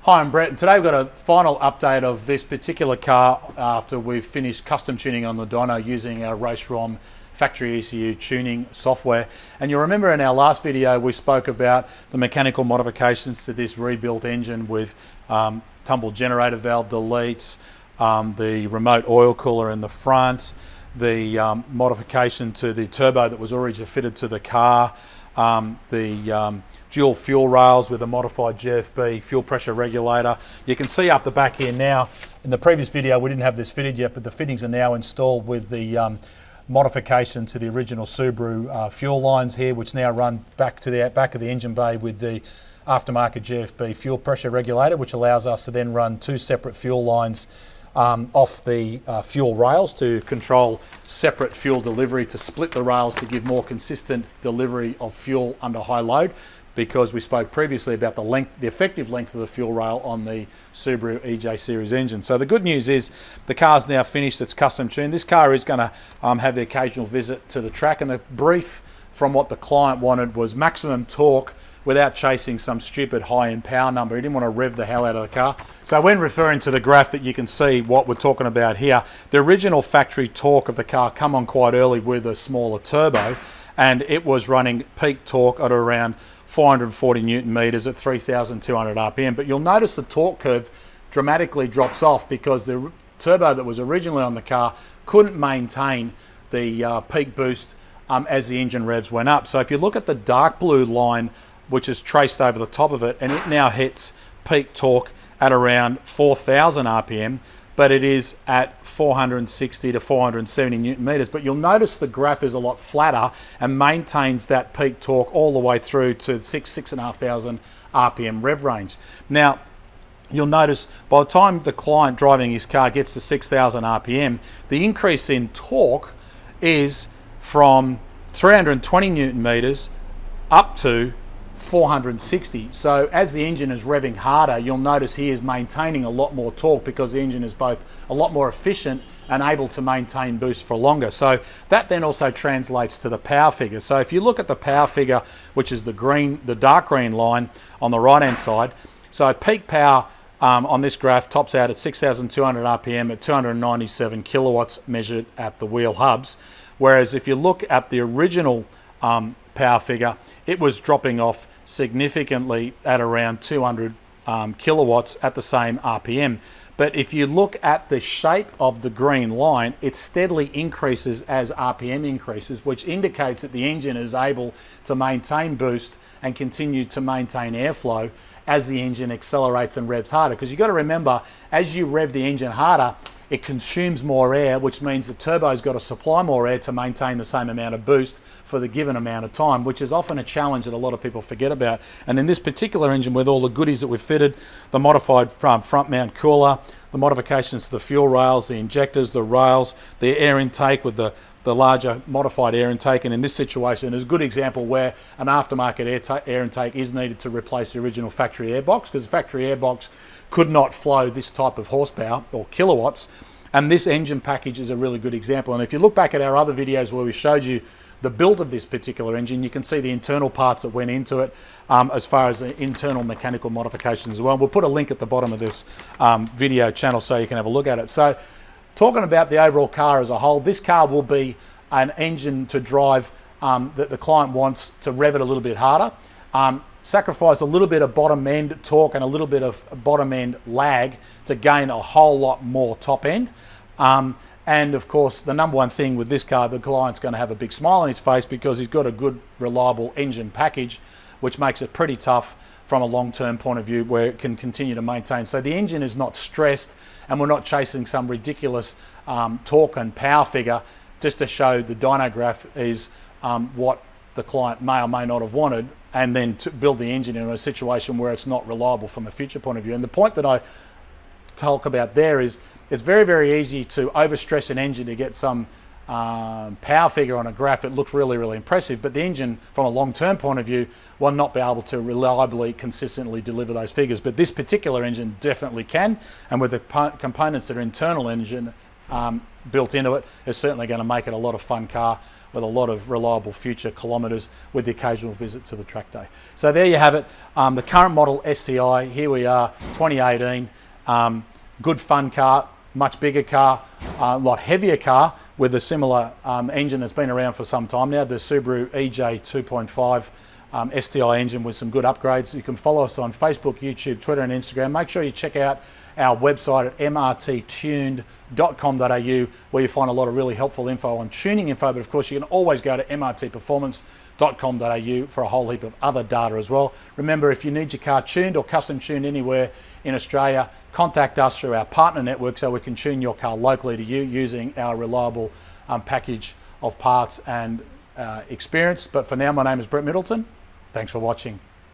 Hi, I'm Brett, and today we've got a final update of this particular car after we've finished custom tuning on the dyno using our Race ROM factory ECU tuning software. And you'll remember in our last video we spoke about the mechanical modifications to this rebuilt engine with tumble generator valve deletes, the remote oil cooler in the front, the modification to the turbo that was already fitted to the car, the dual fuel rails with a modified GFB fuel pressure regulator. You can see up the back here now, in the previous video we didn't have this fitted yet, but the fittings are now installed with the modification to the original Subaru fuel lines here, which now run back to the back of the engine bay with the aftermarket GFB fuel pressure regulator, which allows us to then run two separate fuel lines off the fuel rails to control separate fuel delivery, to split the rails to give more consistent delivery of fuel under high load, because we spoke previously about the effective length of the fuel rail on the Subaru EJ series engine. So the good news is the car's now finished, it's custom tuned. This car is going to have the occasional visit to the track, and the brief from what the client wanted was maximum torque without chasing some stupid high-end power number. He didn't want to rev the hell out of the car. So when referring to the graph that you can see what we're talking about here, the original factory torque of the car come on quite early with a smaller turbo, and it was running peak torque at around 440 Newton meters at 3,200 RPM. But you'll notice the torque curve dramatically drops off because the turbo that was originally on the car couldn't maintain the peak boost as the engine revs went up. So if you look at the dark blue line, which is traced over the top of it, and it now hits peak torque at around 4,000 RPM, but it is at 460 to 470 Newton meters. But you'll notice the graph is a lot flatter and maintains that peak torque all the way through to 6,500 RPM rev range. Now, you'll notice by the time the client driving his car gets to 6,000 RPM, the increase in torque is from 320 Newton meters up to 460. So as the engine is revving harder, you'll notice he is maintaining a lot more torque because the engine is both a lot more efficient and able to maintain boost for longer. So that then also translates to the power figure. So if you look at the power figure, which is the dark green line on the right hand side, so peak power on this graph tops out at 6,200 RPM at 297 kilowatts measured at the wheel hubs. Whereas if you look at the original power figure, it was dropping off significantly at around 200 kilowatts at the same RPM. But if you look at the shape of the green line, it steadily increases as RPM increases, which indicates that the engine is able to maintain boost and continue to maintain airflow as the engine accelerates and revs harder. Because you've got to remember, as you rev the engine harder, it consumes more air, which means the turbo's got to supply more air to maintain the same amount of boost for the given amount of time, which is often a challenge that a lot of people forget about. And in this particular engine, with all the goodies that we've fitted, the modified front mount cooler, the modifications to the fuel rails, the injectors, the rails, the air intake with the larger modified air intake, and in this situation is a good example where an aftermarket air intake is needed to replace the original factory airbox, because the factory airbox could not flow this type of horsepower or kilowatts, and this engine package is a really good example. And if you look back at our other videos where we showed you the build of this particular engine, you can see the internal parts that went into it as far as the internal mechanical modifications as well. We'll put a link at the bottom of this video channel so you can have a look at it. So talking about the overall car as a whole, this car will be an engine to drive that the client wants to rev it a little bit harder, sacrifice a little bit of bottom end torque and a little bit of bottom end lag to gain a whole lot more top end. And of course, the number one thing with this car, the client's going to have a big smile on his face because he's got a good, reliable engine package, which makes it pretty tough from a long-term point of view where it can continue to maintain. So the engine is not stressed, and we're not chasing some ridiculous torque and power figure just to show the dyno graph is what the client may or may not have wanted, and then to build the engine in a situation where it's not reliable from a future point of view. And the point that I talk about there is it's very, very easy to overstress an engine to get some power figure on a graph. It looks really, really impressive, but the engine from a long-term point of view will not be able to reliably, consistently deliver those figures. But this particular engine definitely can, and with the components that are internal engine built into it, is certainly going to make it a lot of fun car with a lot of reliable future kilometres with the occasional visit to the track day. So there you have it, the current model STi. Here we are, 2018, good fun car, much bigger car, a lot heavier car with a similar engine that's been around for some time now, the Subaru EJ 2.5 STi engine with some good upgrades. You can follow us on Facebook, YouTube, Twitter and Instagram. Make sure you check out our website at mrttuned.com.au, where you find a lot of really helpful info on tuning info, but of course you can always go to mrtperformance.com.au for a whole heap of other data as well. Remember, if you need your car tuned or custom tuned anywhere in Australia, contact us through our partner network so we can tune your car locally to you using our reliable package of parts and experience. But for now, my name is Brett Middleton. Thanks for watching.